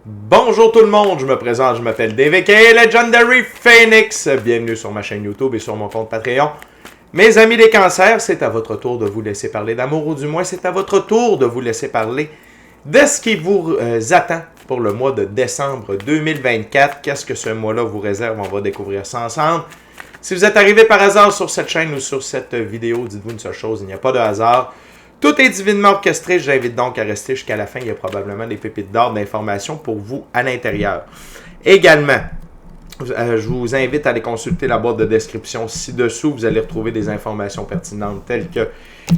Bonjour tout le monde, je me présente, je m'appelle Dave aka Legendary Phoenix. Bienvenue sur ma chaîne YouTube et sur mon compte Patreon. Mes amis les cancers, c'est à votre tour de vous laisser parler d'amour, ou du moins c'est à votre tour de vous laisser parler de ce qui vous attend pour le mois de décembre 2024. Qu'est-ce que ce mois-là vous réserve? On va découvrir ça ensemble. Si vous êtes arrivé par hasard sur cette chaîne ou sur cette vidéo, dites-vous une seule chose, il n'y a pas de hasard. Tout est divinement orchestré, j'invite donc à rester jusqu'à la fin. Il y a probablement des pépites d'or d'informations pour vous à l'intérieur. Également, je vous invite à aller consulter la boîte de description ci-dessous. Vous allez retrouver des informations pertinentes telles que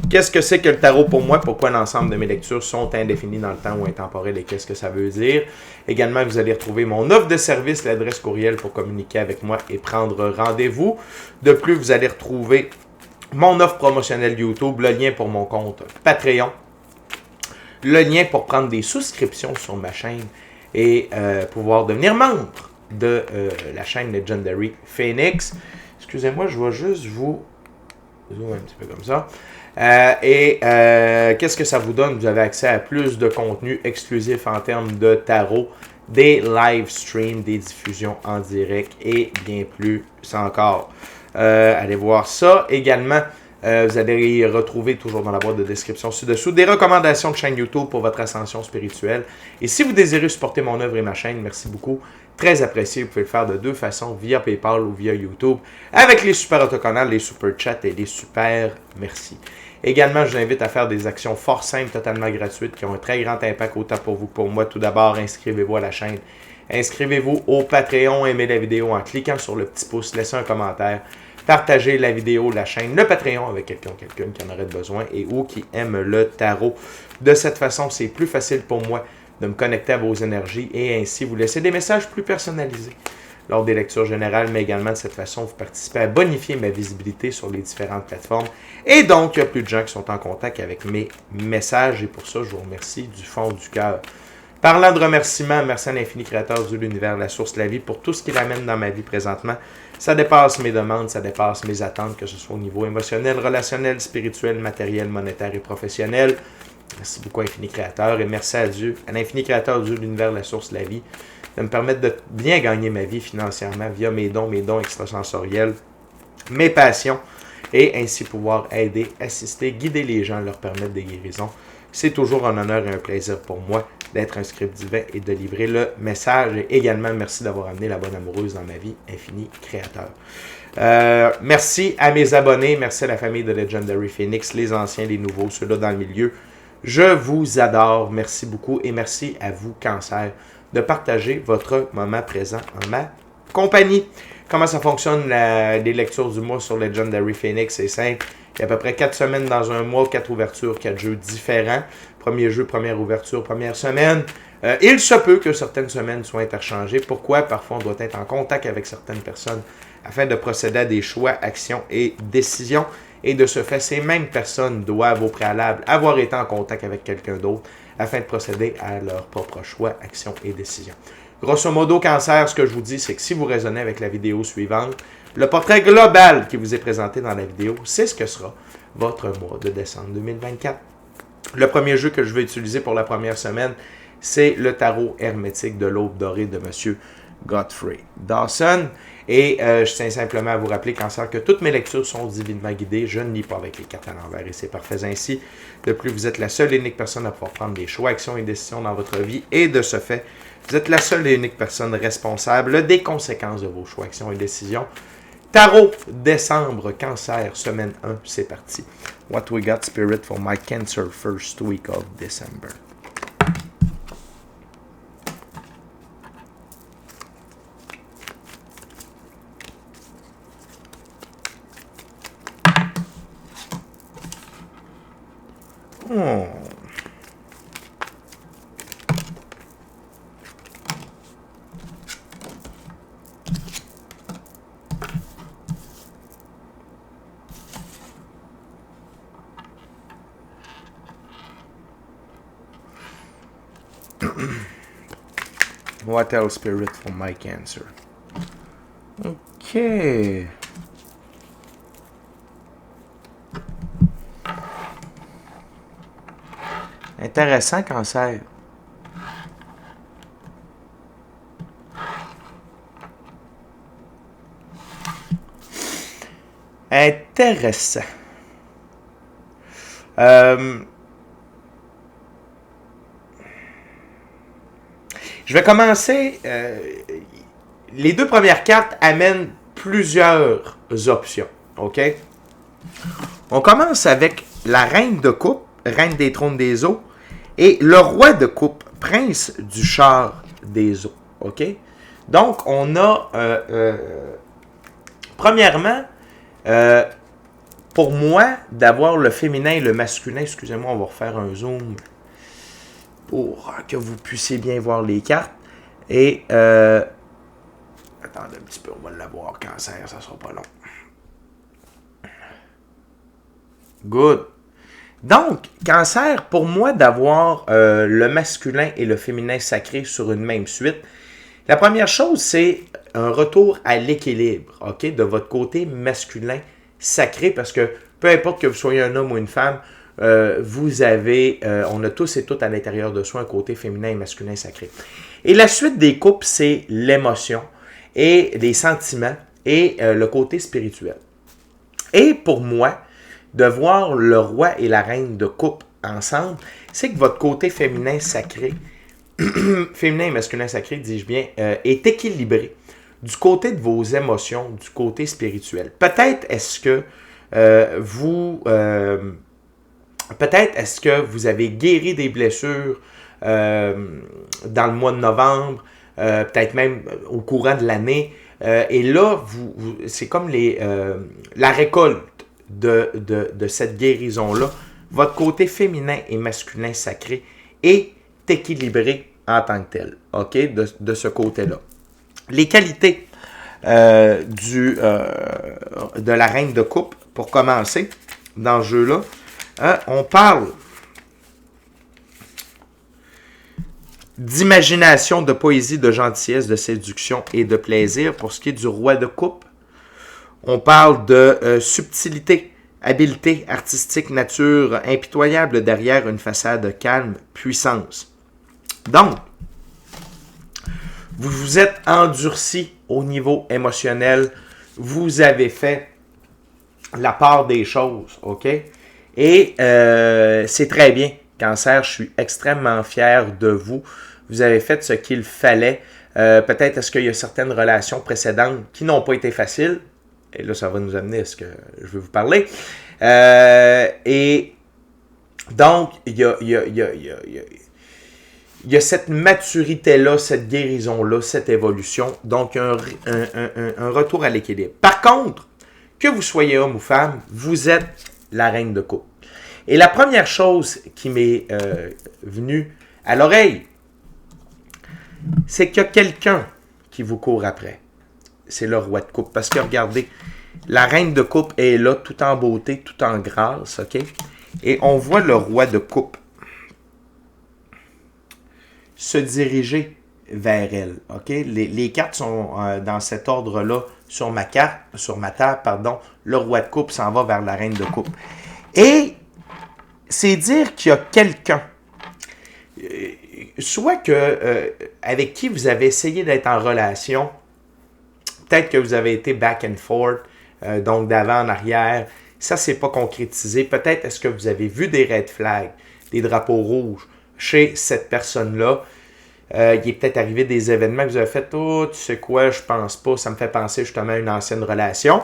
qu'est-ce que c'est que le tarot pour moi, pourquoi l'ensemble de mes lectures sont indéfinies dans le temps ou intemporelles et qu'est-ce que ça veut dire. Également, vous allez retrouver mon offre de service, l'adresse courriel pour communiquer avec moi et prendre rendez-vous. De plus, vous allez retrouver mon offre promotionnelle YouTube, le lien pour mon compte Patreon, le lien pour prendre des souscriptions sur ma chaîne et pouvoir devenir membre de la chaîne Legendary Phoenix. Excusez-moi, je vais juste vous zoomer un petit peu comme ça. Qu'est-ce que ça vous donne? Vous avez accès à plus de contenu exclusif en termes de tarot, des live streams, des diffusions en direct et bien plus encore. Allez voir ça. Également, vous allez retrouver toujours dans la boîte de description ci-dessous des recommandations de chaîne YouTube pour votre ascension spirituelle. Et si vous désirez supporter mon œuvre et ma chaîne, merci beaucoup. Très apprécié. Vous pouvez le faire de deux façons, via PayPal ou via YouTube, avec les super autocollants, les super chats et les super merci. Également, je vous invite à faire des actions fort simples, totalement gratuites, qui ont un très grand impact autant pour vous que pour moi. Tout d'abord, inscrivez-vous à la chaîne. Inscrivez-vous au Patreon, aimez la vidéo en cliquant sur le petit pouce, laissez un commentaire, partagez la vidéo, la chaîne, le Patreon avec quelqu'un qui en aurait besoin et ou qui aime le tarot. De cette façon, c'est plus facile pour moi de me connecter à vos énergies et ainsi vous laisser des messages plus personnalisés lors des lectures générales, mais également de cette façon, vous participez à bonifier ma visibilité sur les différentes plateformes. Et donc, il y a plus de gens qui sont en contact avec mes messages et pour ça, je vous remercie du fond du cœur. Parlant de remerciements, merci à l'infini créateur de l'univers, la source de la vie, pour tout ce qu'il amène dans ma vie présentement. Ça dépasse mes demandes, ça dépasse mes attentes, que ce soit au niveau émotionnel, relationnel, spirituel, matériel, monétaire et professionnel. Merci beaucoup à l'infini créateur et merci à Dieu, à l'infini créateur de l'univers, la source de la vie, de me permettre de bien gagner ma vie financièrement via mes dons extrasensoriels, mes passions et ainsi pouvoir aider, assister, guider les gens, leur permettre des guérisons. C'est toujours un honneur et un plaisir pour moi d'être un script divin et de livrer le message. Et également, merci d'avoir amené la bonne amoureuse dans ma vie, infini créateur. Merci à mes abonnés, merci à la famille de Legendary Phoenix, les anciens, les nouveaux, ceux-là dans le milieu. Je vous adore, merci beaucoup et merci à vous, Cancer, de partager votre moment présent en ma compagnie. Comment ça fonctionne les lectures du mois sur Legendary Phoenix? C'est simple. Il y a à peu près 4 semaines dans un mois, 4 ouvertures, 4 jeux différents. Premier jeu, première ouverture, première semaine. Il se peut que certaines semaines soient interchangées. Pourquoi? Parfois, on doit être en contact avec certaines personnes afin de procéder à des choix, actions et décisions. Et de ce fait, ces mêmes personnes doivent au préalable avoir été en contact avec quelqu'un d'autre afin de procéder à leurs propres choix, actions et décisions. Grosso modo, Cancer, ce que je vous dis, c'est que si vous raisonnez avec la vidéo suivante, le portrait global qui vous est présenté dans la vidéo, c'est ce que sera votre mois de décembre 2024. Le premier jeu que je vais utiliser pour la première semaine, c'est le tarot hermétique de l'aube dorée de M. Godfrey Dawson. Et je tiens simplement à vous rappeler, Cancer, que toutes mes lectures sont divinement guidées. Je ne lis pas avec les cartes à l'envers et c'est parfait ainsi. De plus, vous êtes la seule et unique personne à pouvoir prendre des choix, actions et décisions dans votre vie. Et de ce fait, vous êtes la seule et unique personne responsable des conséquences de vos choix, actions et décisions. Tarot, décembre, Cancer, semaine 1, c'est parti. What we got, Spirit, for my Cancer first week of December. Oh. What else, Spirit, for my Cancer? OK. Intéressant, Cancer. Intéressant. Je vais commencer. Les deux premières cartes amènent plusieurs options. OK? On commence avec la reine de coupe, reine des trônes des eaux, et le roi de coupe, prince du char des eaux. OK? Donc, on a, premièrement, pour moi, d'avoir le féminin et le masculin, excusez-moi, on va refaire un zoom pour que vous puissiez bien voir les cartes. Et, attendez un petit peu, on va l'avoir, cancer, ça sera pas long. Good. Donc, cancer, pour moi, d'avoir le masculin et le féminin sacré sur une même suite, la première chose, c'est un retour à l'équilibre, OK, de votre côté masculin sacré, parce que peu importe que vous soyez un homme ou une femme, vous avez, on a tous et toutes à l'intérieur de soi un côté féminin et masculin sacré. Et la suite des coupes, c'est l'émotion et les sentiments et le côté spirituel. Et pour moi, de voir le roi et la reine de coupe ensemble, c'est que votre côté féminin sacré, féminin et masculin sacré, dis-je bien, est équilibré du côté de vos émotions, du côté spirituel. Peut-être est-ce que peut-être est-ce que vous avez guéri des blessures dans le mois de novembre, peut-être même au courant de l'année, et là, c'est comme la récolte de cette guérison-là. Votre côté féminin et masculin sacré est équilibré en tant que tel, OK, de ce côté-là. Les qualités de la reine de coupe, pour commencer, dans ce jeu-là, on parle d'imagination, de poésie, de gentillesse, de séduction et de plaisir. Pour ce qui est du roi de coupe, on parle de subtilité, habileté artistique, nature impitoyable derrière une façade calme, puissance. Donc, vous vous êtes endurci au niveau émotionnel, vous avez fait la part des choses, OK? Et c'est très bien, Cancer, je suis extrêmement fier de vous. Vous avez fait ce qu'il fallait. Peut-être est-ce qu'il y a certaines relations précédentes qui n'ont pas été faciles. Et là, ça va nous amener à ce que je vais vous parler. Et donc, il y a cette maturité-là, cette guérison-là, cette évolution. Donc, un retour à l'équilibre. Par contre, que vous soyez homme ou femme, vous êtes la reine de coupe. Et la première chose qui m'est venue à l'oreille, c'est qu'il y a quelqu'un qui vous court après. C'est le roi de coupe. Parce que regardez, la reine de coupe est là, tout en beauté, tout en grâce, OK? Et on voit le roi de coupe se diriger vers elle, OK? Les cartes sont dans cet ordre-là sur ma table, pardon. Le roi de coupe s'en va vers la reine de coupe. Et c'est dire qu'il y a quelqu'un, soit que avec qui vous avez essayé d'être en relation, peut-être que vous avez été back and forth, donc d'avant en arrière, ça c'est pas concrétisé. Peut-être est-ce que vous avez vu des red flags, des drapeaux rouges chez cette personne-là. Il est peut-être arrivé des événements que vous avez fait, oh, tu sais quoi, je pense pas, ça me fait penser justement à une ancienne relation.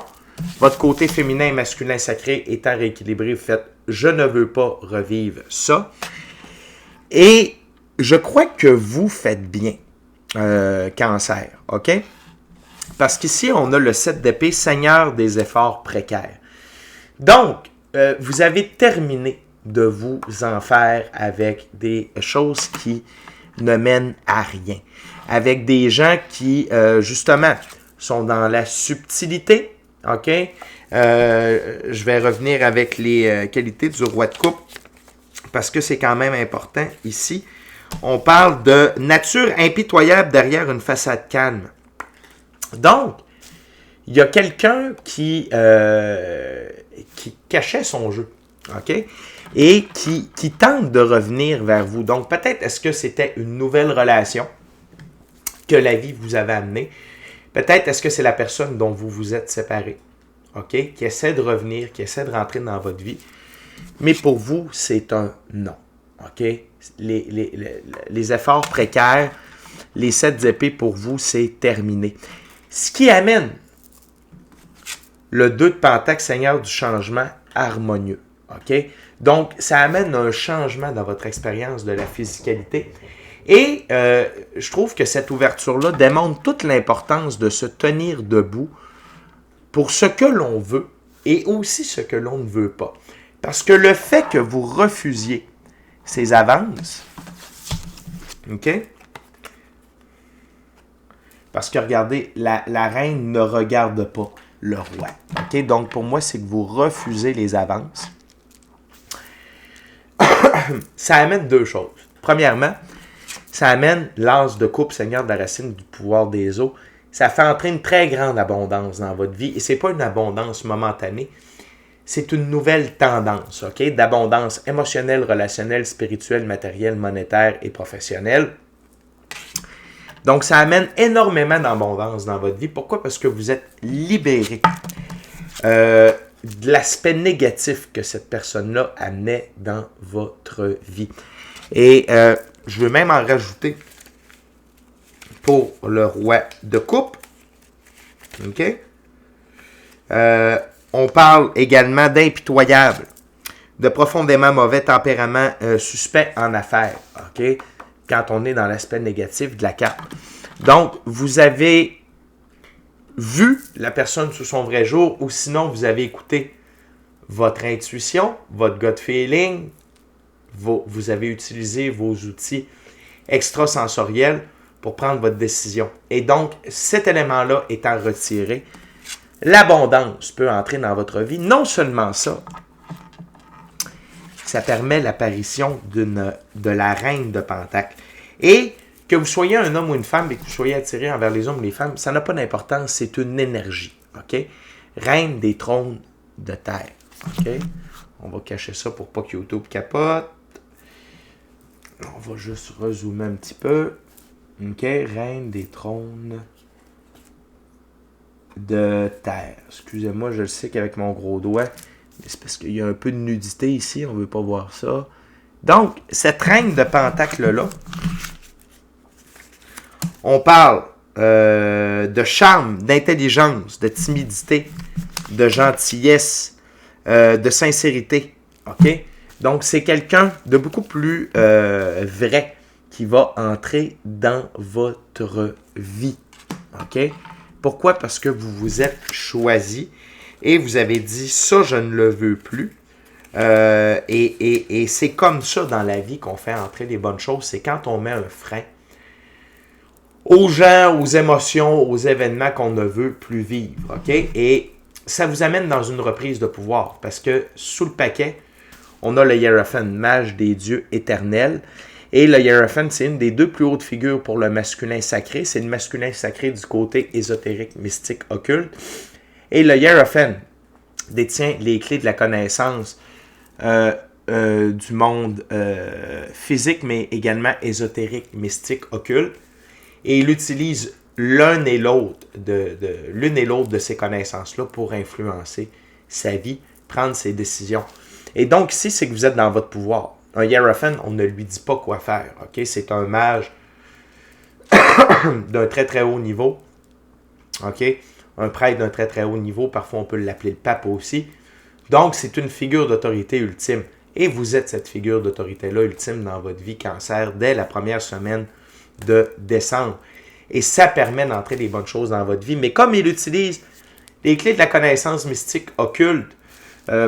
Votre côté féminin et masculin sacré étant rééquilibré, vous faites, je ne veux pas revivre ça. Et je crois que vous faites bien, Cancer, OK? Parce qu'ici, on a le 7 d'épée, Seigneur des efforts précaires. Donc, vous avez terminé de vous en faire avec des choses qui ne mènent à rien. Avec des gens qui, justement, sont dans la subtilité, OK? Je vais revenir avec les qualités du roi de coupe, parce que c'est quand même important ici. On parle de nature impitoyable derrière une façade calme. Donc, il y a quelqu'un qui cachait son jeu, OK? Et qui tente de revenir vers vous. Donc, peut-être est-ce que c'était une nouvelle relation que la vie vous avait amenée. Peut-être est-ce que c'est la personne dont vous vous êtes séparés, OK, qui essaie de revenir, qui essaie de rentrer dans votre vie. Mais pour vous, c'est un non. OK? Les efforts précaires, les 7 épées pour vous, c'est terminé. Ce qui amène le 2 de Pentacle, Seigneur du changement harmonieux. OK? Donc, ça amène un changement dans votre expérience de la physicalité. Et je trouve que cette ouverture-là démontre toute l'importance de se tenir debout pour ce que l'on veut et aussi ce que l'on ne veut pas. Parce que le fait que vous refusiez ces avances, OK? Parce que regardez, la reine ne regarde pas le roi. OK? Donc pour moi, c'est que vous refusez les avances. Ça amène 2 choses. Premièrement, ça amène l'as de coupe, Seigneur de la racine du pouvoir des eaux. Ça fait entrer une très grande abondance dans votre vie. Et ce n'est pas une abondance momentanée. C'est une nouvelle tendance, OK? D'abondance émotionnelle, relationnelle, spirituelle, matérielle, monétaire et professionnelle. Donc, ça amène énormément d'abondance dans votre vie. Pourquoi? Parce que vous êtes libéré de l'aspect négatif que cette personne-là amenait dans votre vie. Et je veux même en rajouter pour le roi de coupe. OK? On parle également d'impitoyable, de profondément mauvais tempérament suspect en affaires. OK? Quand on est dans l'aspect négatif de la carte. Donc, vous avez vu la personne sous son vrai jour ou sinon vous avez écouté votre intuition, votre gut feeling, vous avez utilisé vos outils extrasensoriels pour prendre votre décision. Et donc, cet élément-là étant retiré, l'abondance peut entrer dans votre vie. Non seulement ça, ça permet l'apparition de la reine de Pentacle. Et que vous soyez un homme ou une femme et que vous soyez attiré envers les hommes ou les femmes, ça n'a pas d'importance, c'est une énergie. OK? Reine des trônes de terre. OK? On va cacher ça pour pas que YouTube capote. On va juste rezoomer un petit peu. OK? Reine des trônes de terre. Excusez-moi, je le sais qu'avec mon gros doigt, mais c'est parce qu'il y a un peu de nudité ici, on ne veut pas voir ça. Donc, cette reine de Pentacle-là, on parle de charme, d'intelligence, de timidité, de gentillesse, de sincérité. OK? Donc, c'est quelqu'un de beaucoup plus vrai qui va entrer dans votre vie. OK? Pourquoi? Parce que vous vous êtes choisi et vous avez dit « ça, je ne le veux plus ». Et c'est comme ça dans la vie qu'on fait entrer les bonnes choses. C'est quand on met un frein aux gens, aux émotions, aux événements qu'on ne veut plus vivre. OK? Et ça vous amène dans une reprise de pouvoir parce que sous le paquet, on a le Hiérophant, mage des dieux éternels. Et le Hiérophant, c'est une des 2 plus hautes figures pour le masculin sacré. C'est le masculin sacré du côté ésotérique, mystique, occulte. Et le Hiérophant détient les clés de la connaissance du monde physique, mais également ésotérique, mystique, occulte. Et il utilise l'une et l'autre de ces connaissances-là pour influencer sa vie, prendre ses décisions. Et donc ici, c'est que vous êtes dans votre pouvoir. Un Hiérophant, on ne lui dit pas quoi faire. Okay? C'est un mage d'un très très haut niveau. Okay? Un prêtre d'un très très haut niveau. Parfois, on peut l'appeler le pape aussi. Donc, c'est une figure d'autorité ultime. Et vous êtes cette figure d'autorité-là ultime dans votre vie Cancer dès la première semaine de décembre. Et ça permet d'entrer des bonnes choses dans votre vie. Mais comme il utilise les clés de la connaissance mystique occulte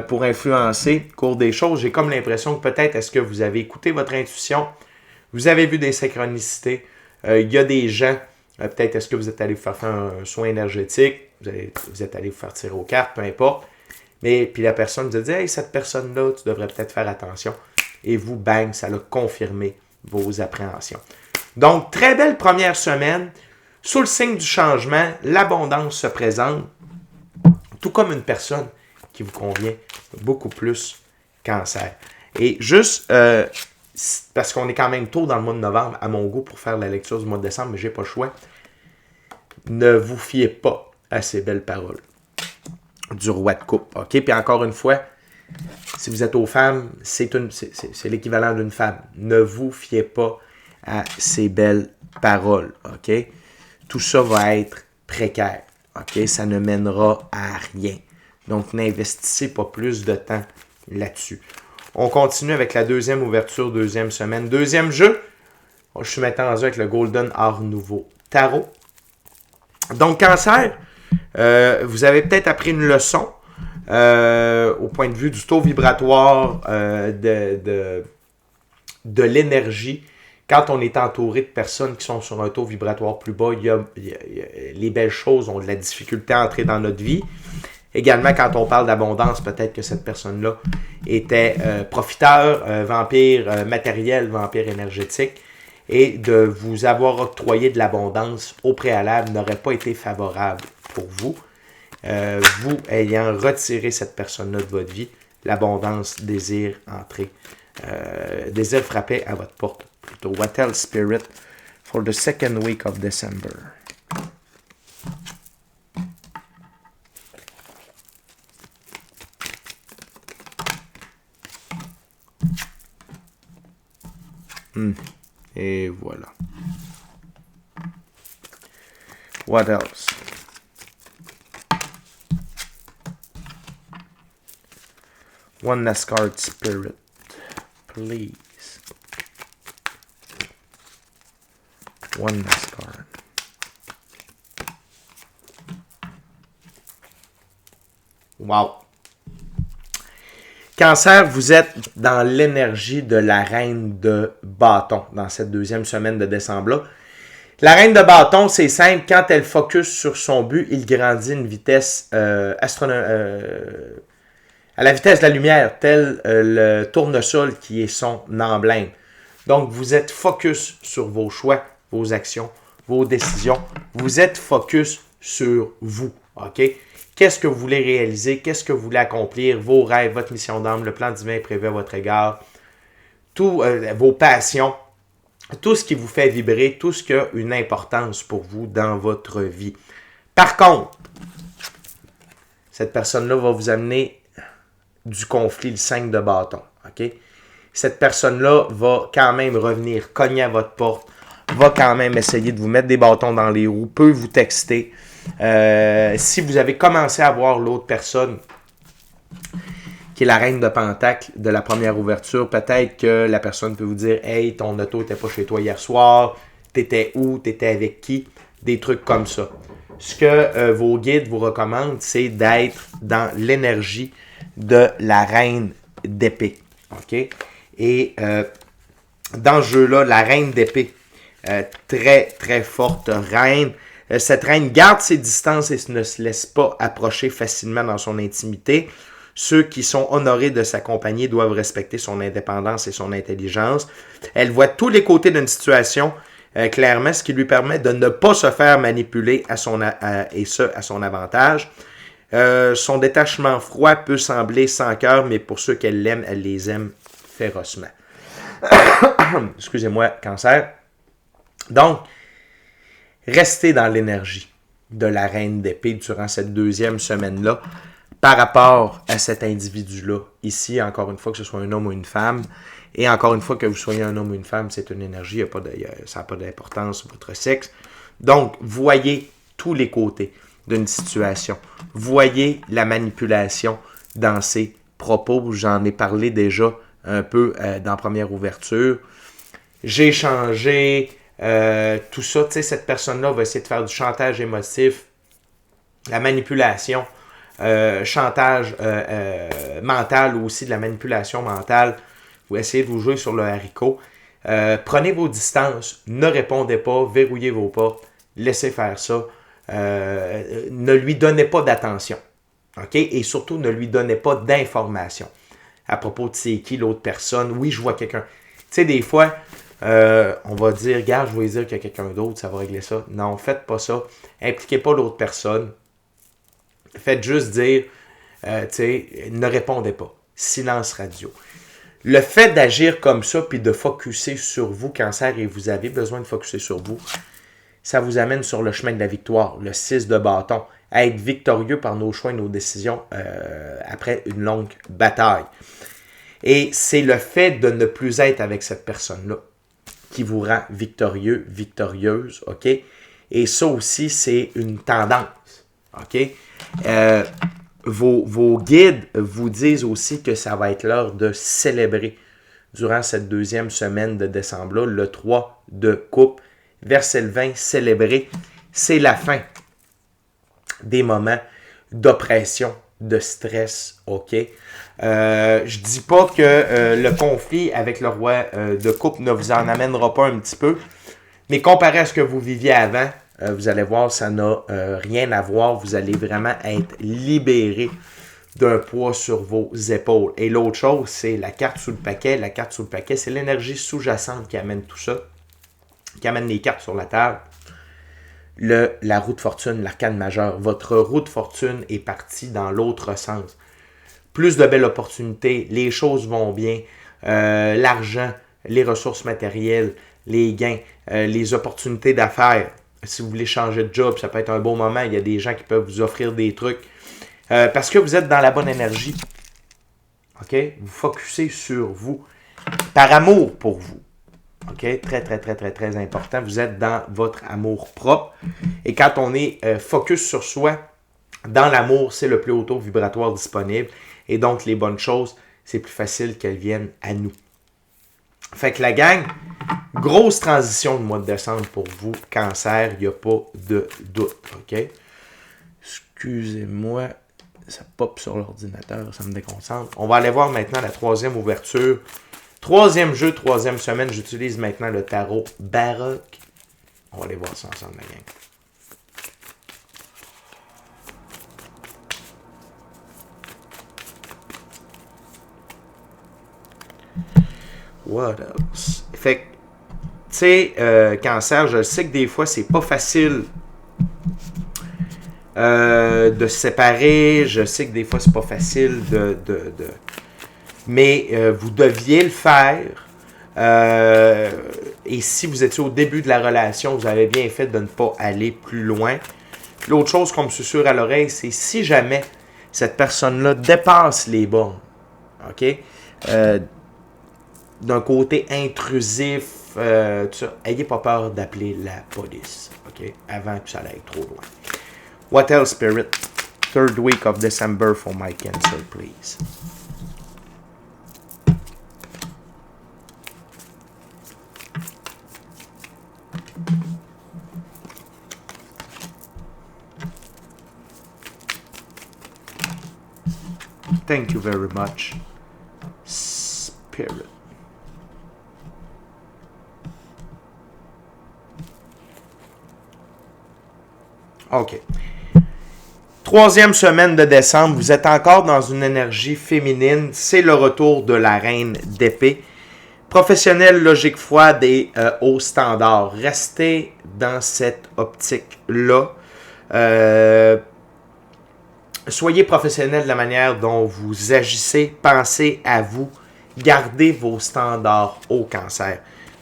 pour influencer le cours des choses, j'ai comme l'impression que peut-être est-ce que vous avez écouté votre intuition, vous avez vu des synchronicités, il y a des gens, peut-être est-ce que vous êtes allé vous faire un soin énergétique, vous êtes allé vous faire tirer aux cartes, peu importe. Mais puis la personne vous a dit « Hey, cette personne-là, tu devrais peut-être faire attention. » Et vous, bang, ça a confirmé vos appréhensions. Donc, très belle première semaine. Sous le signe du changement, l'abondance se présente, tout comme une personne qui vous convient beaucoup plus Cancer. Et juste, parce qu'on est quand même tôt dans le mois de novembre, à mon goût, pour faire la lecture du mois de décembre, mais j'ai pas le choix, ne vous fiez pas à ces belles paroles. du roi de coupe. OK? Puis encore une fois, si vous êtes aux femmes, c'est l'équivalent d'une femme. Ne vous fiez pas à ces belles paroles. OK? Tout ça va être précaire. OK? Ça ne mènera à rien. Donc, n'investissez pas plus de temps là-dessus. On continue avec la deuxième ouverture, deuxième semaine. Deuxième jeu, je suis maintenant rendu avec le Golden Art Nouveau Tarot. Donc, Cancer, vous avez peut-être appris une leçon au point de vue du taux vibratoire de l'énergie. Quand on est entouré de personnes qui sont sur un taux vibratoire plus bas, les belles choses ont de la difficulté à entrer dans notre vie. Également, quand on parle d'abondance, peut-être que cette personne-là était profiteur, vampire matériel, vampire énergétique, et de vous avoir octroyé de l'abondance au préalable n'aurait pas été favorable pour vous. Vous ayant retiré cette personne-là de votre vie, l'abondance désire entrer, désire frapper à votre porte. Plutôt, what else, Spirit, for the second week of December? Et voilà. What else? One last card, Spirit, please. One last card. Wow. Cancer, vous êtes dans l'énergie de la reine de bâton dans cette deuxième semaine de décembre-là. La reine de bâton, c'est simple. Quand elle focus sur son but, il grandit à une vitesse à la vitesse de la lumière, tel le tournesol qui est son emblème. Donc, vous êtes focus sur vos choix, vos actions, vos décisions. Vous êtes focus sur vous. OK? Qu'est-ce que vous voulez réaliser? Qu'est-ce que vous voulez accomplir? Vos rêves, votre mission d'âme, le plan divin prévu à votre égard, tous vos passions, tout ce qui vous fait vibrer, tout ce qui a une importance pour vous dans votre vie. Par contre, cette personne-là va vous amener du conflit, le 5 de bâton. OK? Cette personne-là va quand même revenir cogner à votre porte, va quand même essayer de vous mettre des bâtons dans les roues, peut vous texter. Si vous avez commencé à voir l'autre personne, qui est la reine de Pentacle de la première ouverture, peut-être que la personne peut vous dire « Hey, ton auto n'était pas chez toi hier soir, t'étais où, t'étais avec qui? » Des trucs comme ça. Ce que vos guides vous recommandent, c'est d'être dans l'énergie de la reine d'épée. OK? Et dans ce jeu-là, la reine d'épée, très, très forte reine. Cette reine garde ses distances et ne se laisse pas approcher facilement dans son intimité. Ceux qui sont honorés de s'accompagner doivent respecter son indépendance et son intelligence. Elle voit tous les côtés d'une situation clairement, ce qui lui permet de ne pas se faire manipuler à son avantage. Son détachement froid peut sembler sans cœur, mais pour ceux qu'elle aime, elle les aime férocement. Excusez-moi, Cancer. Donc, restez dans l'énergie de la reine d'épée durant cette deuxième semaine-là par rapport à cet individu-là. Ici, encore une fois, que ce soit un homme ou une femme, et encore une fois que vous soyez un homme ou une femme, c'est une énergie, ça n'a pas d'importance sur votre sexe. Donc, voyez tous les côtés d'une situation. Voyez la manipulation dans ses propos. J'en ai parlé déjà un peu dans la première ouverture. J'ai changé... tout ça, tu sais, cette personne-là va essayer de faire du chantage émotif, la manipulation, chantage mental ou aussi de la manipulation mentale. Vous essayez de vous jouer sur le haricot. Prenez vos distances, ne répondez pas, verrouillez vos portes, laissez faire ça. Ne lui donnez pas d'attention. OK? Et surtout, ne lui donnez pas d'informations à propos de c'est qui l'autre personne. Oui, je vois quelqu'un. Tu sais, des fois... on va dire, regarde, je vais dire qu'il y a quelqu'un d'autre, ça va régler ça. Non, faites pas ça. Impliquez pas l'autre personne. Faites juste dire, ne répondez pas. Silence radio. Le fait d'agir comme ça, puis de focusser sur vous, Cancer, et vous avez besoin de focusser sur vous, ça vous amène sur le chemin de la victoire, le 6 de bâton. à être victorieux par nos choix et nos décisions après une longue bataille. Et c'est le fait de ne plus être avec cette personne-là qui vous rend victorieux, victorieuse, OK? Et ça aussi, c'est une tendance, OK? Vos guides vous disent aussi que ça va être l'heure de célébrer durant cette deuxième semaine de décembre-là, le 3 de coupe, verset le 20, célébrer, c'est la fin des moments d'oppression, de stress, OK? Je dis pas que le conflit avec le roi de coupe ne vous en amènera pas un petit peu, mais comparé à ce que vous viviez avant, vous allez voir, ça n'a rien à voir. Vous allez vraiment être libéré d'un poids sur vos épaules. Et l'autre chose, c'est la carte sous le paquet. La carte sous le paquet, c'est l'énergie sous-jacente qui amène tout ça, qui amène les cartes sur la table. La roue de fortune, l'arcane majeure. Votre roue de fortune est partie dans l'autre sens. Plus de belles opportunités, les choses vont bien, l'argent, les ressources matérielles, les gains, les opportunités d'affaires. Si vous voulez changer de job, ça peut être un bon moment. Il y a des gens qui peuvent vous offrir des trucs. Parce que vous êtes dans la bonne énergie. OK? Vous focussez sur vous. Par amour pour vous. OK? Très, très, très, très, très important. Vous êtes dans votre amour propre. Et quand on est focus sur soi, dans l'amour, c'est le plus haut taux vibratoire disponible. Et donc, les bonnes choses, c'est plus facile qu'elles viennent à nous. Fait que la gang, grosse transition le mois de décembre pour vous. Cancer, il n'y a pas de doute. OK? Excusez-moi, ça pop sur l'ordinateur, ça me déconcentre. On va aller voir maintenant la troisième ouverture. Troisième jeu, troisième semaine. J'utilise maintenant le tarot baroque. On va aller voir ça ensemble, la gang. What else? Fait que, tu sais, Cancer, je sais que des fois, c'est pas facile de se séparer. Je sais que des fois, c'est pas facile mais vous deviez le faire. Et si vous étiez au début de la relation, vous avez bien fait de ne pas aller plus loin. L'autre chose qu'on me susurre à l'oreille, c'est si jamais cette personne-là dépasse les bornes, OK? D'un côté intrusif, tout ça, ayez pas peur d'appeler la police, OK? Avant que ça aille trop loin. What else, Spirit? Third week of December for my Cancer, please. Thank you very much, Spirit. OK. Troisième semaine de décembre, vous êtes encore dans une énergie féminine. C'est le retour de la reine d'épée. Professionnel, logique froide et haut standard. Restez dans cette optique-là. Soyez professionnel de la manière dont vous agissez. Pensez à vous. Gardez vos standards au Cancer.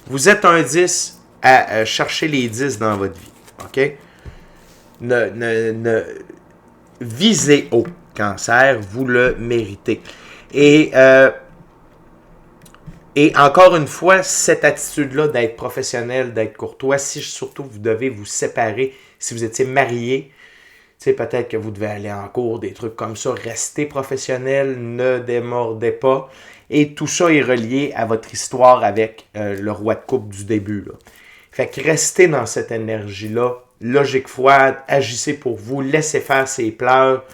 Vous êtes un 10 à chercher les 10 dans votre vie. OK? Visez haut, Cancer, vous le méritez. Et encore une fois, cette attitude-là d'être professionnel, d'être courtois, si surtout vous devez vous séparer, si vous étiez marié, tu sais, peut-être que vous devez aller en cours, des trucs comme ça, restez professionnel, ne démordez pas. Et tout ça est relié à votre histoire avec le roi de coupe du début, là. Fait que restez dans cette énergie-là. Logique froide, agissez pour vous, laissez faire ses pleurs.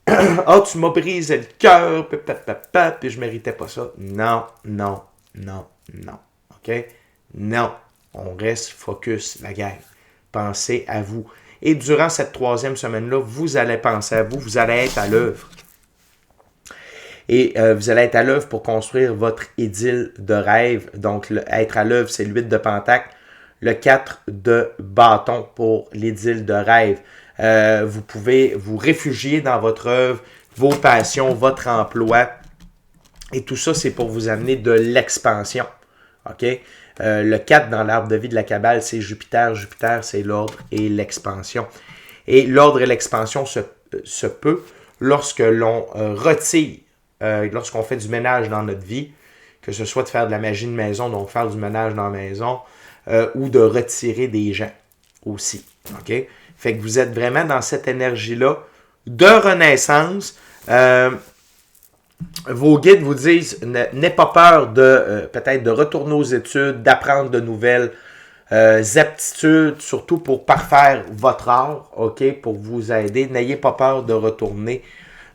Ah, tu m'as brisé le cœur, puis je méritais pas ça. Non, non, non, non. OK? Non. On reste focus, la gang. Pensez à vous. Et durant cette troisième semaine-là, vous allez penser à vous, vous allez être à l'œuvre. Et vous allez être à l'œuvre pour construire votre idylle de rêve. Donc, être à l'œuvre, c'est le 8 de Pentacle. Le 4 de bâton pour l'idylle de rêve. Vous pouvez vous réfugier dans votre œuvre, vos passions, votre emploi. Et tout ça, c'est pour vous amener de l'expansion. OK? Le 4 dans l'arbre de vie de la Kabbale, c'est Jupiter. Jupiter, c'est l'ordre et l'expansion. Et l'ordre et l'expansion se peut lorsque l'on retire, lorsqu'on fait du ménage dans notre vie, que ce soit de faire de la magie de maison, donc faire du ménage dans la maison, ou de retirer des gens aussi. OK? Fait que vous êtes vraiment dans cette énergie-là de renaissance. Vos guides vous disent, n'aie pas peur de peut-être de retourner aux études, d'apprendre de nouvelles aptitudes, surtout pour parfaire votre art, OK, pour vous aider. N'ayez pas peur de retourner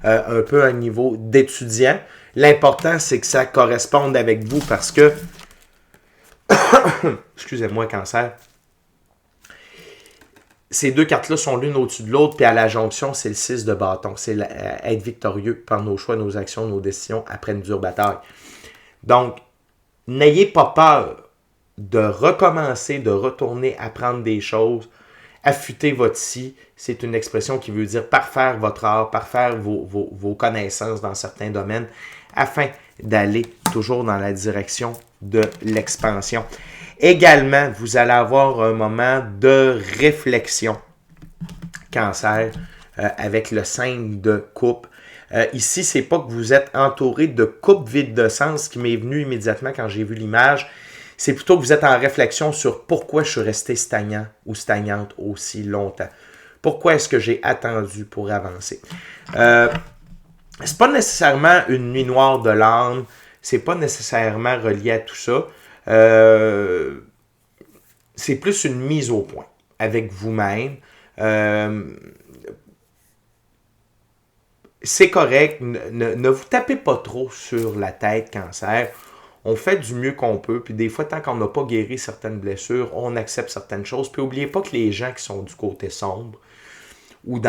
un peu à un niveau d'étudiant. L'important, c'est que ça corresponde avec vous parce que, excusez-moi, Cancer, ces deux cartes-là sont l'une au-dessus de l'autre, puis à la jonction, c'est le 6 de bâton. C'est être victorieux par nos choix, nos actions, nos décisions après une dure bataille. Donc, n'ayez pas peur de recommencer, de retourner apprendre des choses, affûter votre scie. C'est une expression qui veut dire parfaire votre art, parfaire vos connaissances dans certains domaines, afin d'aller toujours dans la direction de l'expansion. Également, vous allez avoir un moment de réflexion, Cancer, avec le 5 de coupe. Ici, c'est pas que vous êtes entouré de coupe vide de sens, qui m'est venu immédiatement quand j'ai vu l'image. C'est plutôt que vous êtes en réflexion sur pourquoi je suis resté stagnant ou stagnante aussi longtemps. Pourquoi est-ce que j'ai attendu pour avancer? C'est pas nécessairement une nuit noire de l'âme. C'est pas nécessairement relié à tout ça. C'est plus une mise au point avec vous-même. C'est correct. Ne vous tapez pas trop sur la tête, Cancer. On fait du mieux qu'on peut. Puis des fois, tant qu'on n'a pas guéri certaines blessures, on accepte certaines choses. Puis n'oubliez pas que les gens qui sont du côté sombre ou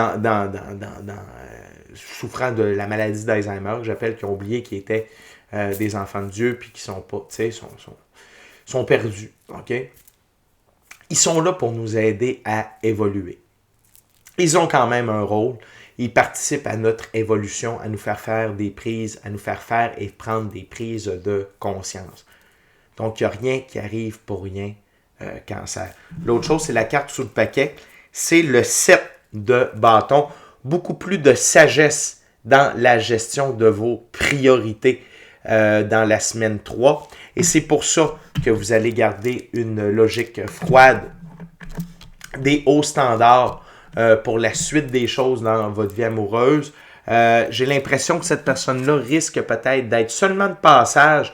souffrant de la maladie d'Alzheimer, que j'appelle, qui ont oublié qu'ils étaient des enfants de Dieu, puis qui sont pas, tu sais, sont perdus. OK? Ils sont là pour nous aider à évoluer. Ils ont quand même un rôle. Ils participent à notre évolution, à nous faire faire des prises, à nous faire faire et prendre des prises de conscience. Donc, il n'y a rien qui arrive pour rien, Cancer. L'autre chose, c'est la carte sous le paquet. C'est le 7 de bâton. Beaucoup plus de sagesse dans la gestion de vos priorités dans la semaine 3. Et c'est pour ça que vous allez garder une logique froide, des hauts standards pour la suite des choses dans votre vie amoureuse. J'ai l'impression que cette personne-là risque peut-être d'être seulement de passage,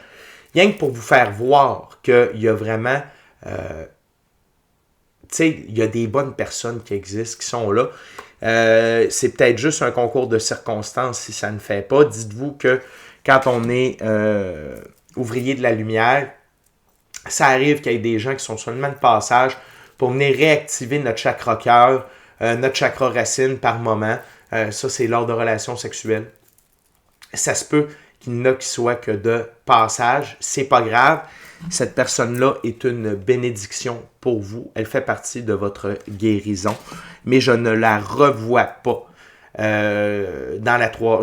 rien que pour vous faire voir qu'il y a vraiment... tu sais, il y a des bonnes personnes qui existent, qui sont là. C'est peut-être juste un concours de circonstances si ça ne fait pas. Dites-vous que quand on est ouvrier de la lumière, ça arrive qu'il y ait des gens qui sont seulement de passage pour venir réactiver notre chakra cœur, notre chakra racine par moment. Ça, c'est lors de relations sexuelles. Ça se peut qu'il n'y en a qui soient que de passage. C'est pas grave. Cette personne-là est une bénédiction pour vous. Elle fait partie de votre guérison. Mais je ne la revois pas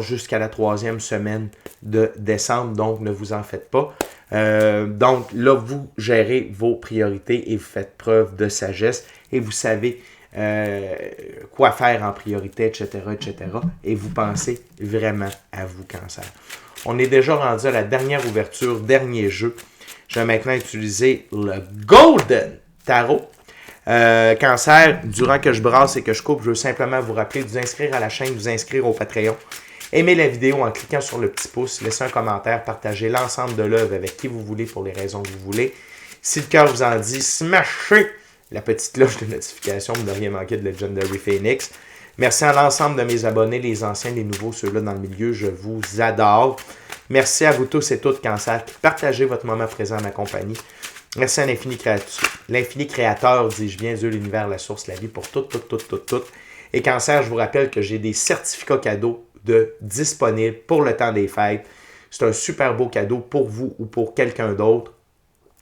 jusqu'à la 3e semaine de décembre. Donc, ne vous en faites pas. Donc, là, vous gérez vos priorités et vous faites preuve de sagesse. Et vous savez quoi faire en priorité, etc., etc. Et vous pensez vraiment à vous, Cancer. On est déjà rendu à la dernière ouverture, dernier jeu. Je vais maintenant utiliser le Golden Tarot. Cancer, durant que je brasse et que je coupe, je veux simplement vous rappeler de vous inscrire à la chaîne, de vous inscrire au Patreon. Aimez la vidéo en cliquant sur le petit pouce, laissez un commentaire, partagez l'ensemble de l'œuvre avec qui vous voulez pour les raisons que vous voulez. Si le cœur vous en dit, smashez la petite cloche de notification pour ne rien manquer de Legendary Phoenix. Merci à l'ensemble de mes abonnés, les anciens, les nouveaux, ceux-là dans le milieu, je vous adore. Merci à vous tous et toutes, Cancer, qui partagez votre moment présent à ma compagnie. Merci à l'infini créateur, dis-je bien, Dieu, l'univers, la source, la vie, pour tout. Et Cancer, je vous rappelle que j'ai des certificats cadeaux disponibles pour le temps des fêtes. C'est un super beau cadeau pour vous ou pour quelqu'un d'autre.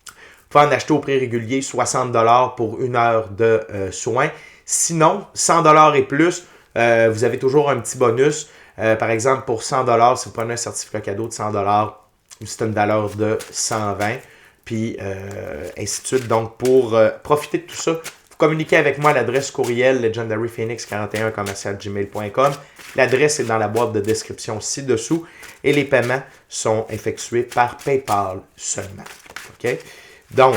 Vous pouvez en acheter au prix régulier, 60$ pour 1 heure de soins. Sinon, 100$ et plus, vous avez toujours un petit bonus. Par exemple, pour 100$, si vous prenez un certificat cadeau de 100$, c'est une valeur de 120$, puis ainsi de suite. Donc, pour profiter de tout ça, vous Vous communiquez avec moi à l'adresse courriel legendaryphoenix41@gmail.com. L'adresse est dans la boîte de description ci-dessous et les paiements sont effectués par PayPal seulement. OK? Donc,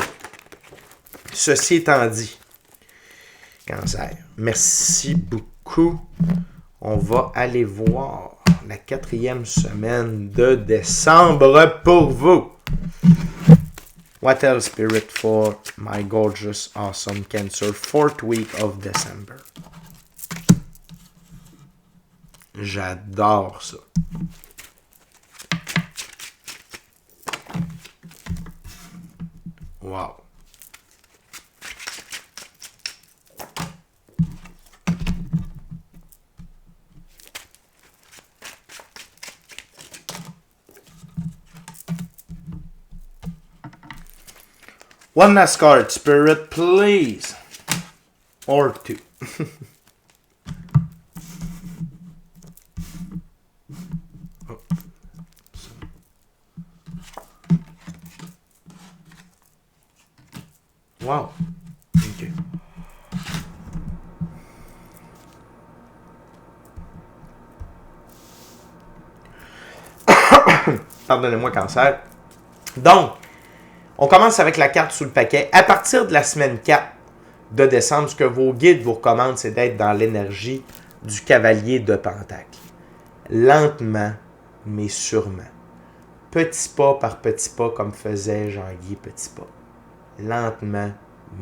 ceci étant dit, Cancer, merci beaucoup. On va aller voir la 4e semaine de décembre pour vous. What else, Spirit, for my gorgeous, awesome Cancer, 4th week of December? J'adore ça. Wow. One last card, Spirit, please. Or two. Wow. OK. Pardonnez-moi, Cancer. Donc, on commence avec la carte sous le paquet. À partir de la semaine 4 de décembre, ce que vos guides vous recommandent, c'est d'être dans l'énergie du cavalier de Pentacle. Lentement, mais sûrement. Petit pas par petit pas, comme faisait Jean-Guy Petit Pas. Lentement,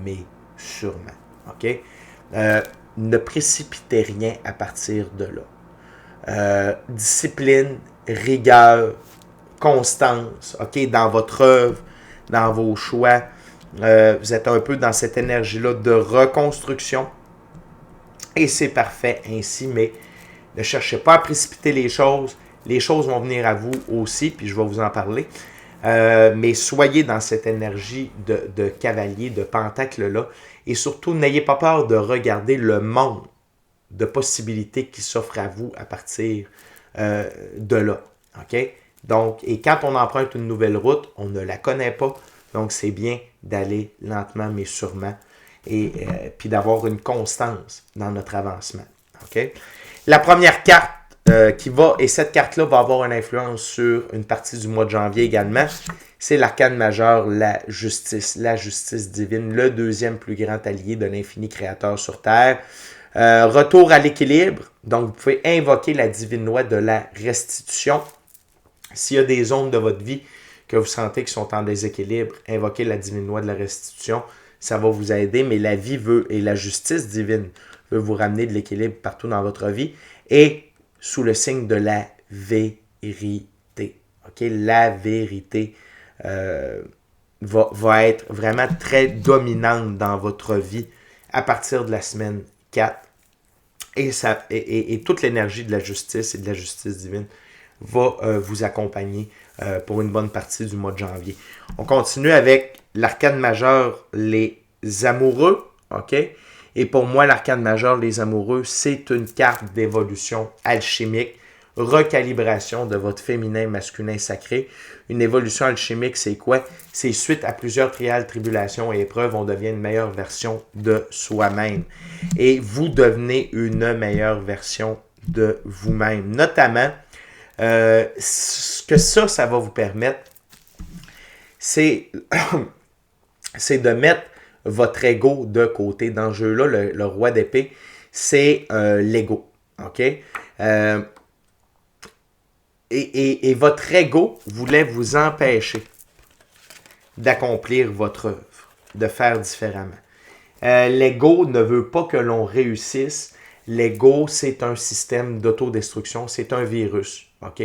mais sûrement. OK? Ne précipitez rien à partir de là. Discipline, rigueur, constance, OK? Dans votre œuvre, dans vos choix. Vous êtes un peu dans cette énergie-là de reconstruction. Et c'est parfait ainsi, mais ne cherchez pas à précipiter les choses. Les choses vont venir à vous aussi, puis je vais vous en parler. Mais soyez dans cette énergie de cavalier, de pentacle-là. Et surtout, n'ayez pas peur de regarder le monde de possibilités qui s'offrent à vous à partir de là. OK? Donc, et quand on emprunte une nouvelle route, on ne la connaît pas. Donc, c'est bien d'aller lentement, mais sûrement. Et puis d'avoir une constance dans notre avancement. OK? La première carte qui va, et cette carte-là va avoir une influence sur une partie du mois de janvier également, c'est l'arcane majeur, la justice divine, le deuxième plus grand allié de l'infini créateur sur Terre. Retour à l'équilibre, donc vous pouvez invoquer la divine loi de la restitution. S'il y a des zones de votre vie que vous sentez qui sont en déséquilibre, invoquez la divine loi de la restitution, ça va vous aider, mais la vie veut, et la justice divine veut vous ramener de l'équilibre partout dans votre vie, et sous le signe de la vérité. Okay? La vérité va être vraiment très dominante dans votre vie à partir de la semaine 4. Et toute l'énergie de la justice et de la justice divine va vous accompagner pour une bonne partie du mois de janvier. On continue avec l'arcane majeur, les amoureux. OK? Et pour moi, l'arcane majeur, les amoureux, c'est une carte d'évolution alchimique, recalibration de votre féminin, masculin sacré. Une évolution alchimique, c'est quoi? C'est suite à plusieurs tribulations et épreuves, on devient une meilleure version de soi-même. Et vous devenez une meilleure version de vous-même. Notamment, ce que ça va vous permettre, c'est de mettre votre ego de côté. Dans ce jeu-là, le roi d'épée, c'est l'ego. OK? Et votre ego voulait vous empêcher d'accomplir votre œuvre, de faire différemment. L'ego ne veut pas que l'on réussisse. L'ego, c'est un système d'autodestruction, c'est un virus. OK?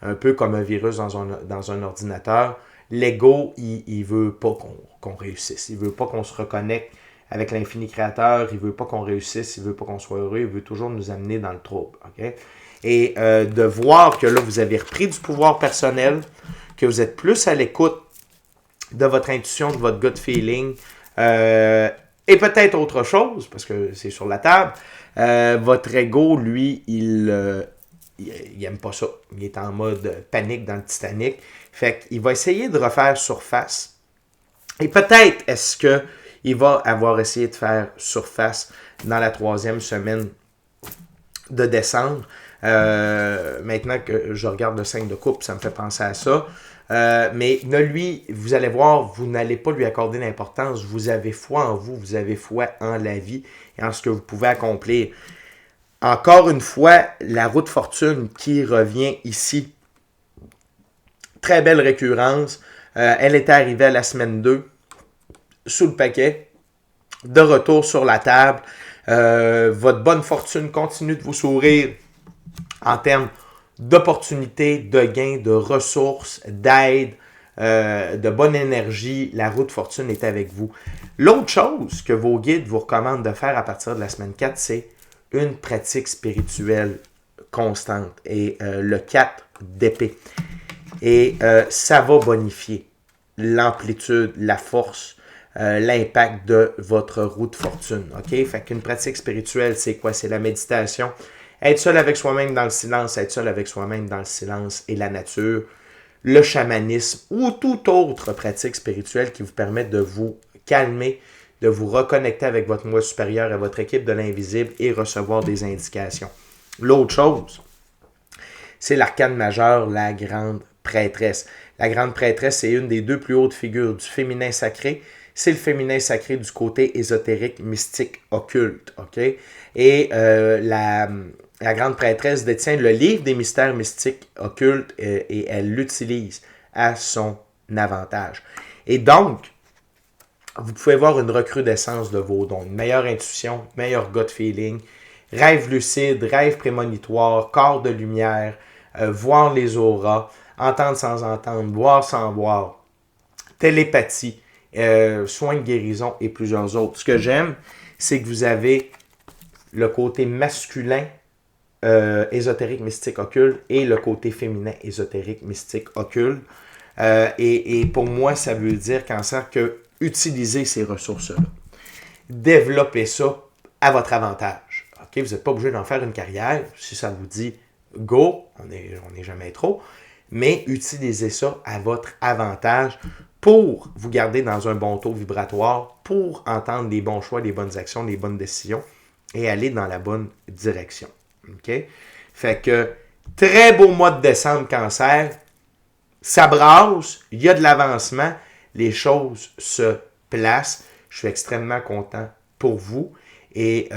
Un peu comme un virus dans un ordinateur. L'ego, il ne veut pas qu'on réussisse. Il ne veut pas qu'on se reconnecte avec l'infini créateur. Il ne veut pas qu'on réussisse. Il ne veut pas qu'on soit heureux. Il veut toujours nous amener dans le trouble. Okay? Et de voir que là, vous avez repris du pouvoir personnel, que vous êtes plus à l'écoute de votre intuition, de votre gut feeling, et peut-être autre chose, parce que c'est sur la table. Votre ego, lui, il n'aime pas ça. Il est en mode panique dans le Titanic. Fait qu'il va essayer de refaire surface. Et peut-être est-ce Il va avoir essayé de faire surface dans la 3e semaine de décembre. Maintenant que je regarde le 5 de coupe, ça me fait penser à ça. Mais vous allez voir, vous n'allez pas lui accorder l'importance. Vous avez foi en vous, vous avez foi en la vie et en ce que vous pouvez accomplir. Encore une fois, la roue de fortune qui revient ici. Très belle récurrence. Elle était arrivée à la semaine 2 sous le paquet. De retour sur la table. Votre bonne fortune continue de vous sourire en termes d'opportunités, de gains, de ressources, d'aide, de bonne énergie. La roue de fortune est avec vous. L'autre chose que vos guides vous recommandent de faire à partir de la semaine 4, c'est une pratique spirituelle constante. Et le 4 d'épée. Et ça va bonifier l'amplitude, la force, l'impact de votre roue de fortune. OK? Fait qu'une pratique spirituelle, c'est quoi? C'est la méditation. Être seul avec soi-même dans le silence, être seul avec soi-même dans le silence et la nature, le chamanisme ou toute autre pratique spirituelle qui vous permet de vous calmer, de vous reconnecter avec votre moi supérieur et votre équipe de l'invisible et recevoir des indications. L'autre chose, c'est l'arcane majeur, la grande prêtresse. La grande prêtresse, c'est une des 2 plus hautes figures du féminin sacré. C'est le féminin sacré du côté ésotérique, mystique, occulte. Okay? Et la grande prêtresse détient le livre des mystères mystiques occultes et elle l'utilise à son avantage. Et donc, vous pouvez voir une recrudescence de vos dons, une meilleure intuition, meilleur gut feeling, rêve lucide, rêve prémonitoire, corps de lumière, voir les auras, entendre sans entendre, voir sans voir, télépathie, soins de guérison et plusieurs autres. Ce que j'aime, c'est que vous avez le côté masculin ésotérique, mystique, occulte et le côté féminin ésotérique, mystique, occulte. Et pour moi, ça veut dire cancer que utilisez ces ressources-là. Développez ça à votre avantage. Okay? Vous n'êtes pas obligé d'en faire une carrière. Si ça vous dit go, on n'est jamais trop. Mais utilisez ça à votre avantage pour vous garder dans un bon taux vibratoire, pour entendre les bons choix, les bonnes actions, les bonnes décisions et aller dans la bonne direction. OK? Fait que, très beau mois de décembre, cancer. Ça brasse, il y a de l'avancement, les choses se placent. Je suis extrêmement content pour vous. Et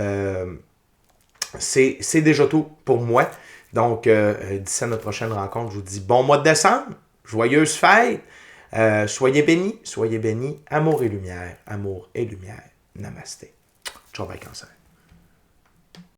c'est déjà tout pour moi. Donc, d'ici à notre prochaine rencontre, je vous dis bon mois de décembre, joyeuse fête, soyez bénis, amour et lumière, Namasté. Ciao, bye, cancer.